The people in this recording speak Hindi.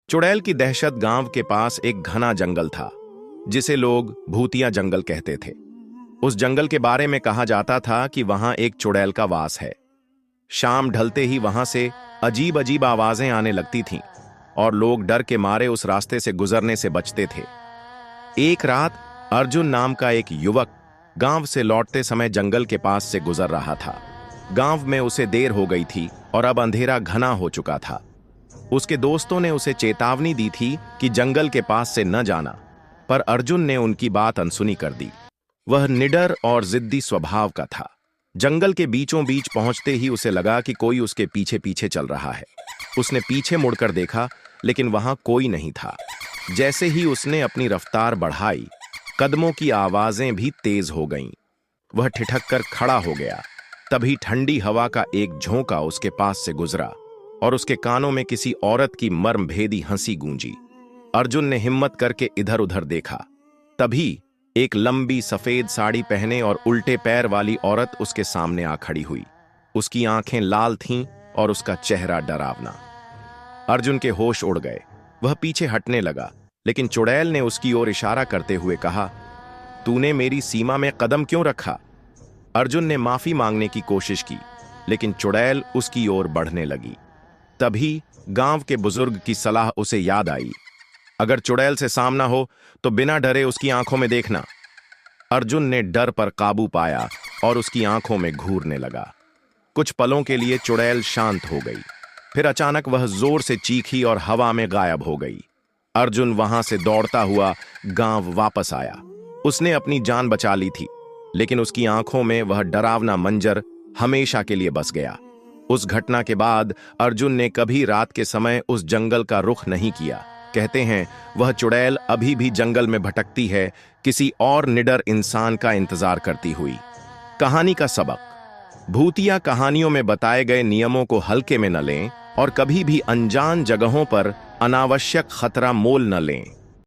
चुड़ैल की दहशत गांव के पास एक घना जंगल था जिसे लोग भूतिया जंगल कहते थे। उस जंगल के बारे में कहा जाता था कि वहां एक चुड़ैल का वास है। शाम ढलते ही वहां से अजीब अजीब आवाजें आने लगती थीं और लोग डर के मारे उस रास्ते से गुजरने से बचते थे। एक रात अर्जुन नाम का एक युवक गांव से लौटते समय जंगल के पास से गुजर रहा था। गांव में उसे देर हो गई थी और अब अंधेरा घना हो चुका था। उसके दोस्तों ने उसे चेतावनी दी थी कि जंगल के पास से न जाना, पर अर्जुन ने उनकी बात अनसुनी कर दी। वह निडर और जिद्दी स्वभाव का था। जंगल के बीचों बीच पहुंचते ही उसे लगा कि कोई उसके पीछे पीछे चल रहा है। उसने पीछे मुड़कर देखा, लेकिन वहां कोई नहीं था। जैसे ही उसने अपनी रफ्तार बढ़ाई, कदमों की आवाजें भी तेज हो गईं। वह ठिठक कर खड़ा हो गया। तभी ठंडी हवा का एक झोंका उसके पास से गुजरा और उसके कानों में किसी औरत की मर्मभेदी हंसी गूंजी। अर्जुन ने हिम्मत करके इधर उधर देखा। तभी एक लंबी सफेद साड़ी पहने और उल्टे पैर वाली औरत उसके सामने आ खड़ी हुई। उसकी आंखें लाल थीं और उसका चेहरा डरावना। अर्जुन के होश उड़ गए। वह पीछे हटने लगा, लेकिन चुड़ैल ने उसकी ओर इशारा करते हुए कहा, तूने मेरी सीमा में कदम क्यों रखा? अर्जुन ने माफी मांगने की कोशिश की, लेकिन चुड़ैल उसकी ओर बढ़ने लगी। तभी गांव के बुजुर्ग की सलाह उसे याद आई, अगर चुड़ैल से सामना हो तो बिना डरे उसकी आंखों में देखना। अर्जुन ने डर पर काबू पाया और उसकी आंखों में घूरने लगा। कुछ पलों के लिए चुड़ैल शांत हो गई, फिर अचानक वह जोर से चीखी और हवा में गायब हो गई। अर्जुन वहां से दौड़ता हुआ गांव वापस आया। उसने अपनी जान बचा ली थी, लेकिन उसकी आंखों में वह डरावना मंजर हमेशा के लिए बस गया। उस घटना के बाद अर्जुन ने कभी रात के समय उस जंगल का रुख नहीं किया। कहते हैं, वह चुड़ैल अभी भी जंगल में भटकती है, किसी और निडर इंसान का इंतजार करती हुई। कहानी का सबक: भूतिया कहानियों में बताए गए नियमों को हल्के में न लें और कभी भी अनजान जगहों पर अनावश्यक खतरा मोल न लें।